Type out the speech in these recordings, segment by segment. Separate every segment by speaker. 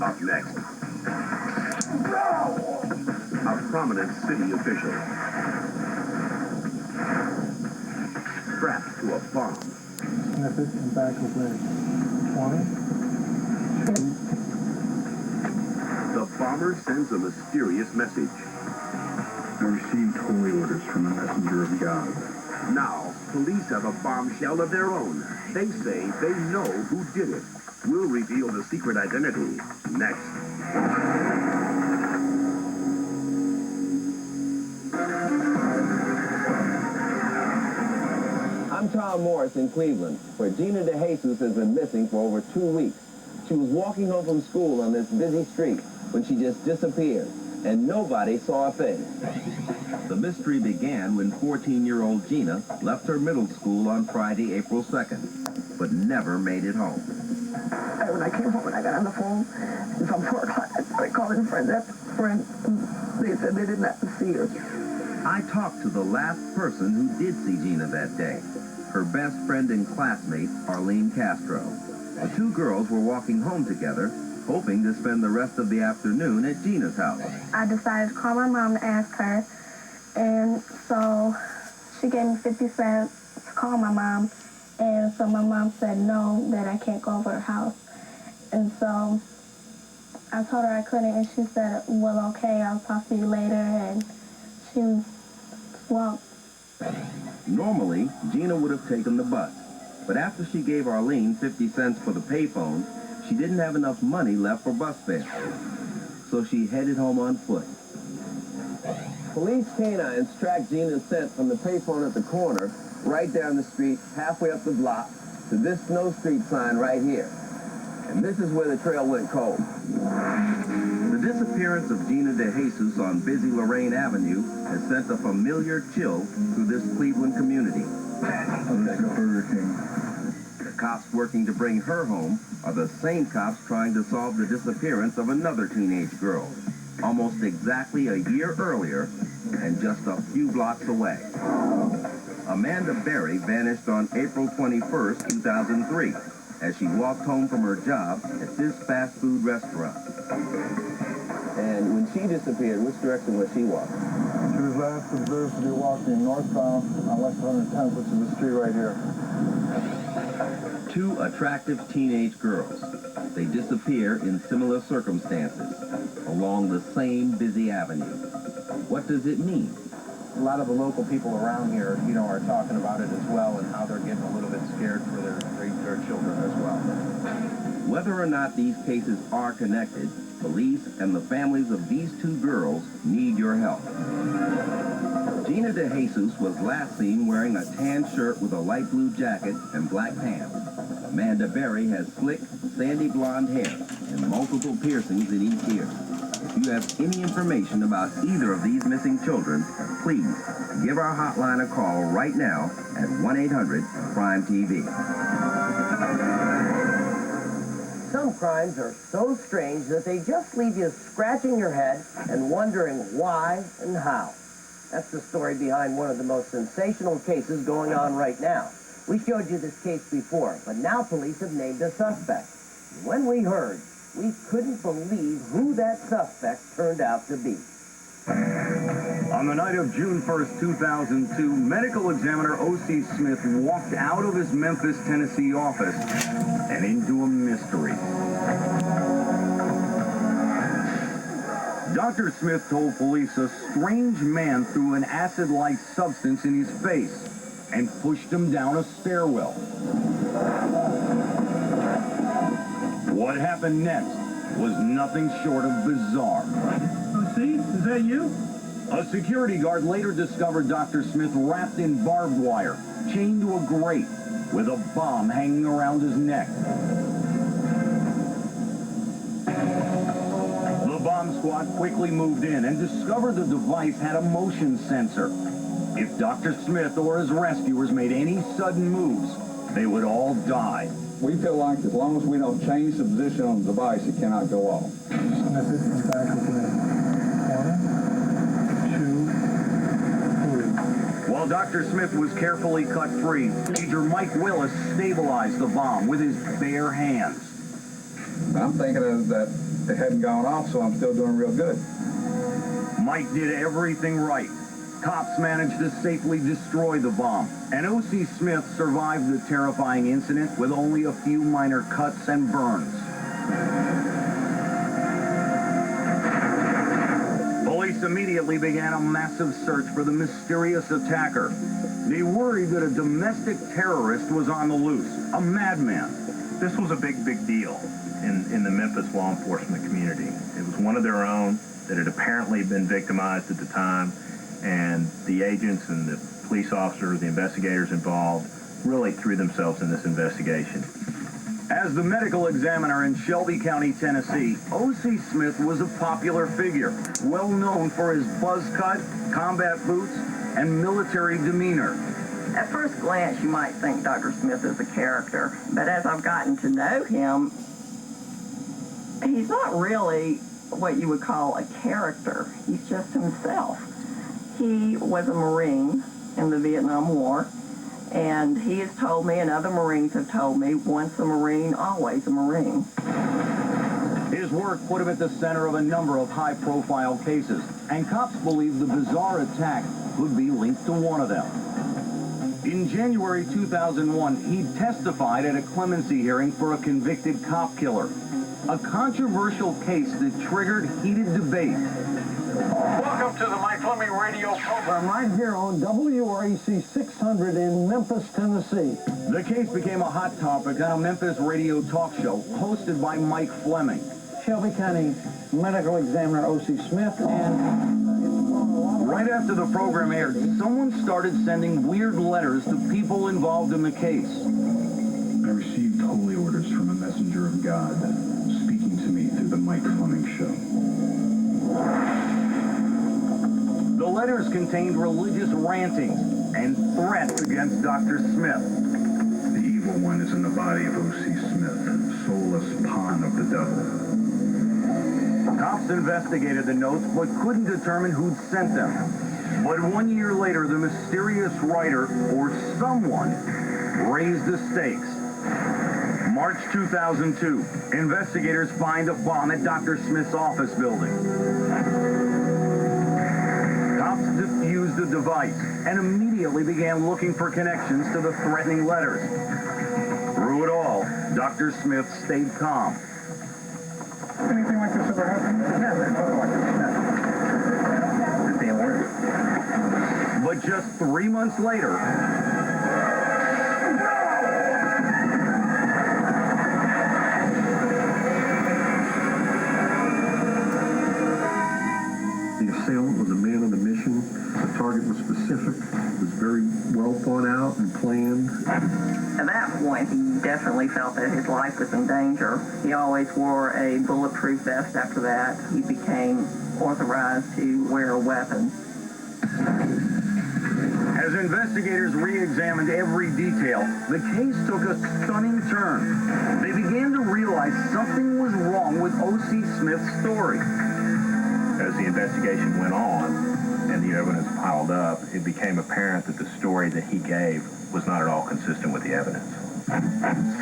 Speaker 1: Up next, a prominent city official strapped to a bomb.
Speaker 2: Sniff it and back of leg. 20.
Speaker 1: The bomber sends a mysterious message.
Speaker 3: I received holy orders from a messenger of God.
Speaker 1: Now, police have a bombshell of their own. They say they know who did it. We'll reveal the secret identity next.
Speaker 4: I'm Tom Morris in Cleveland, where Gina DeJesus has been missing for over 2 weeks. She was walking home from school on this busy street when she just disappeared, and nobody saw a thing. The mystery began when 14-year-old Gina left her middle school on Friday, April 2nd, but never made it home.
Speaker 5: When I came home and I got on the phone, and from 4 o'clock, I started calling friends after friends. They said they did not see her.
Speaker 4: I talked to the last person who did see Gina that day, her best friend and classmate, Arlene Castro. The two girls were walking home together, hoping to spend the rest of the afternoon at Gina's house.
Speaker 6: I decided to call my mom to ask her, and so she gave me 50 cents to call my mom, and so my mom said no, that I can't go over her house. And so I told her I couldn't, and she said, well, okay, I'll talk to you later, and she was swamped.
Speaker 4: Normally, Gina would have taken the bus, but after she gave Arlene 50 cents for the payphone, she didn't have enough money left for bus fare, so she headed home on foot. Police canines tracked Gina's scent from the payphone at the corner, right down the street, halfway up the block, to this No Street sign right here. And this is where the trail went cold. The disappearance of Gina DeJesus on busy Lorraine Avenue has sent a familiar chill through this Cleveland community.
Speaker 3: Burger King.
Speaker 4: The cops working to bring her home are the same cops trying to solve the disappearance of another teenage girl, almost exactly a year earlier and just a few blocks away. Amanda Berry vanished on April 21st, 2003, as she walked home from her job at this fast food restaurant. And when she disappeared, which direction was she walking?
Speaker 2: She was last observed to be walking northbound on West 110th, which is the street right here.
Speaker 4: Two attractive teenage girls. They disappear in similar circumstances, along the same busy avenue. What does it mean?
Speaker 7: A lot of the local people around here, are talking about it as well, and how they're getting a little bit scared for their children as well.
Speaker 4: Whether or not these cases are connected, police and the families of these two girls need your help. Gina DeJesus was last seen wearing a tan shirt with a light blue jacket and black pants. Amanda Berry has slick, sandy blonde hair and multiple piercings in each ear. If you have any information about either of these missing children, please give our hotline a call right now at 1-800-CRIME-TV.
Speaker 8: Some crimes are so strange that they just leave you scratching your head and wondering why and how. That's the story behind one of the most sensational cases going on right now. We showed you this case before, but now police have named a suspect. When we heard, we couldn't believe who that suspect turned out to be.
Speaker 3: On the night of June 1st, 2002, medical examiner O.C. Smith walked out of his Memphis, Tennessee office and into a mystery. Dr. Smith told police a strange man threw an acid-like substance in his face and pushed him down a stairwell. What happened next was nothing short of bizarre.
Speaker 2: Oh, see? Is that you?
Speaker 3: A security guard later discovered Dr. Smith wrapped in barbed wire, chained to a grate, with a bomb hanging around his neck. The bomb squad quickly moved in and discovered the device had a motion sensor. If Dr. Smith or his rescuers made any sudden moves, they would all die.
Speaker 9: We feel like as long as we don't change the position on the device, it cannot go off.
Speaker 2: Sniff it and back of leg. 1, 2, 3.
Speaker 3: While Dr. Smith was carefully cut free, Major Mike Willis stabilized the bomb with his bare hands.
Speaker 9: I'm thinking that they hadn't gone off, so I'm still doing real good.
Speaker 3: Mike did everything right. Cops managed to safely destroy the bomb, and O.C. Smith survived the terrifying incident with only a few minor cuts and burns. Police immediately began a massive search for the mysterious attacker. They worried that a domestic terrorist was on the loose, a madman.
Speaker 10: This was a big deal in the Memphis law enforcement community. It was one of their own that had apparently been victimized at the time, and the agents and the police officers, the investigators involved, really threw themselves in this investigation.
Speaker 3: As the medical examiner in Shelby County, Tennessee, O.C. Smith was a popular figure, well known for his buzz cut, combat boots, and military demeanor.
Speaker 5: At first glance, you might think Dr. Smith is a character, but as I've gotten to know him, he's not really what you would call a character. He's just himself. He was a Marine in the Vietnam War, and he has told me, and other Marines have told me, once a Marine, always a Marine.
Speaker 3: His work put him at the center of a number of high-profile cases, and cops believe the bizarre attack could be linked to one of them. In January 2001, he testified at a clemency hearing for a convicted cop killer, a controversial case that triggered heated debate.
Speaker 2: Welcome to the Mike Fleming radio program right here on WREC 600 in Memphis, Tennessee.
Speaker 3: The case became a hot topic on a Memphis radio talk show hosted by Mike Fleming.
Speaker 2: Shelby County Medical Examiner O.C. Smith, and
Speaker 3: right after the program aired, someone started sending weird letters to people involved in the case.
Speaker 11: I received holy orders from a messenger of God speaking to me through the Mike Fleming show.
Speaker 3: The letters contained religious rantings and threats against Dr. Smith.
Speaker 11: The evil one is in the body of O.C. Smith, soulless pawn of the devil.
Speaker 3: Cops investigated the notes but couldn't determine who'd sent them. But 1 year later, the mysterious writer, or someone, raised the stakes. March 2002, investigators find a bomb at Dr. Smith's office building. Cops defused the device and immediately began looking for connections to the threatening letters. Through it all, Dr. Smith stayed calm.
Speaker 2: anything like this ever happened? Never.
Speaker 3: But just 3 months later,
Speaker 1: the assailant was a man on a mission. The target was specific. It was very well thought out and planned.
Speaker 5: At that point, he definitely felt that his life was in danger. He always wore a bulletproof vest after that. He became authorized to wear a weapon.
Speaker 3: as investigators re-examined every detail, the case took a stunning turn. They began to realize something was wrong with O.C. Smith's story.
Speaker 10: As the investigation went on and the evidence piled up, it became apparent that the story that he gave was not at all consistent with the evidence.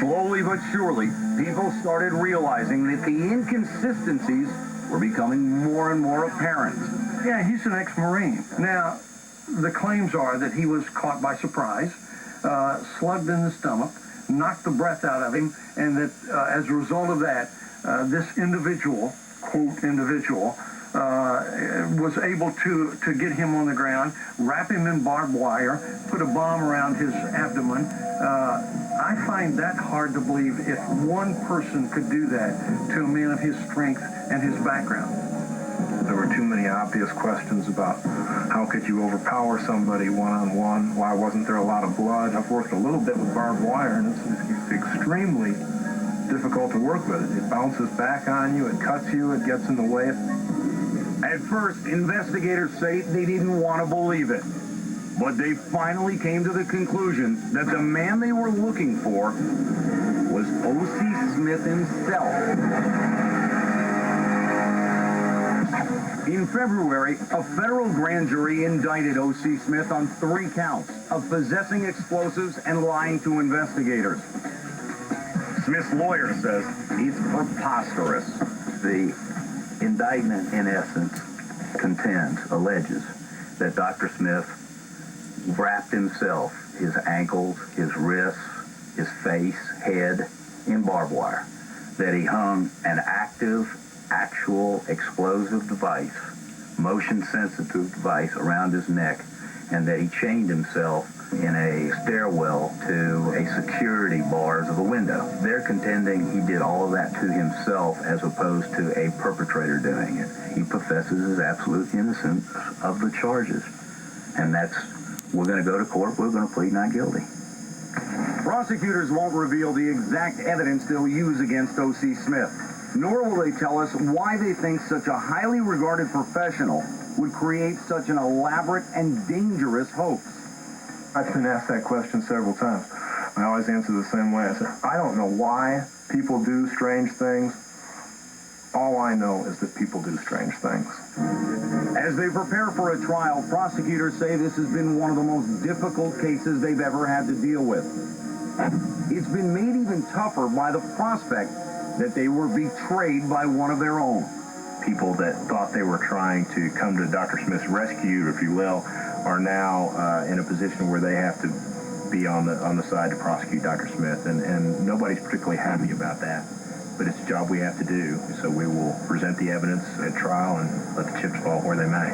Speaker 3: Slowly but surely, people started realizing that the inconsistencies were becoming more and more apparent.
Speaker 2: Yeah, he's an ex-Marine. Now, the claims are that he was caught by surprise, slugged in the stomach, knocked the breath out of him, and that as a result of that, this individual, quote, individual, was able to get him on the ground, wrap him in barbed wire, put a bomb around his abdomen. I find that hard to believe if one person could do that to a man of his strength and his background.
Speaker 10: There were too many obvious questions about how could you overpower somebody one-on-one? Why wasn't there a lot of blood? I've worked a little bit with barbed wire, and it's extremely difficult to work with. It bounces back on you, it cuts you, it gets in the way.
Speaker 3: At first, investigators say they didn't want to believe it. But they finally came to the conclusion that the man they were looking for was O.C. Smith himself. In February, a federal grand jury indicted O.C. Smith on 3 counts of possessing explosives and lying to investigators. Smith's lawyer says it's preposterous.
Speaker 12: The indictment, in essence, alleges that Dr. Smith wrapped himself, his ankles, his wrists, his face, head, in barbed wire, that he hung an actual explosive device, motion-sensitive device around his neck, and that he chained himself in a stairwell to a security bars of a window. They're contending he did all of that to himself as opposed to a perpetrator doing it. He professes his absolute innocence of the charges. And we're going to go to court, we're going to plead not guilty.
Speaker 3: Prosecutors won't reveal the exact evidence they'll use against O.C. Smith, nor will they tell us why they think such a highly regarded professional would create such an elaborate and dangerous hoax.
Speaker 10: I've been asked that question several times. I always answer the same way. I said, I don't know why people do strange things. All I know is that people do strange things.
Speaker 3: As they prepare for a trial, prosecutors say this has been one of the most difficult cases they've ever had to deal with. It's been made even tougher by the prospect that they were betrayed by one of their own.
Speaker 10: People that thought they were trying to come to Dr. Smith's rescue, if you will, are now in a position where they have to be on the side to prosecute Dr. Smith, and nobody's particularly happy about that. But it's a job we have to do, so we will present the evidence at trial and let the chips fall where they may.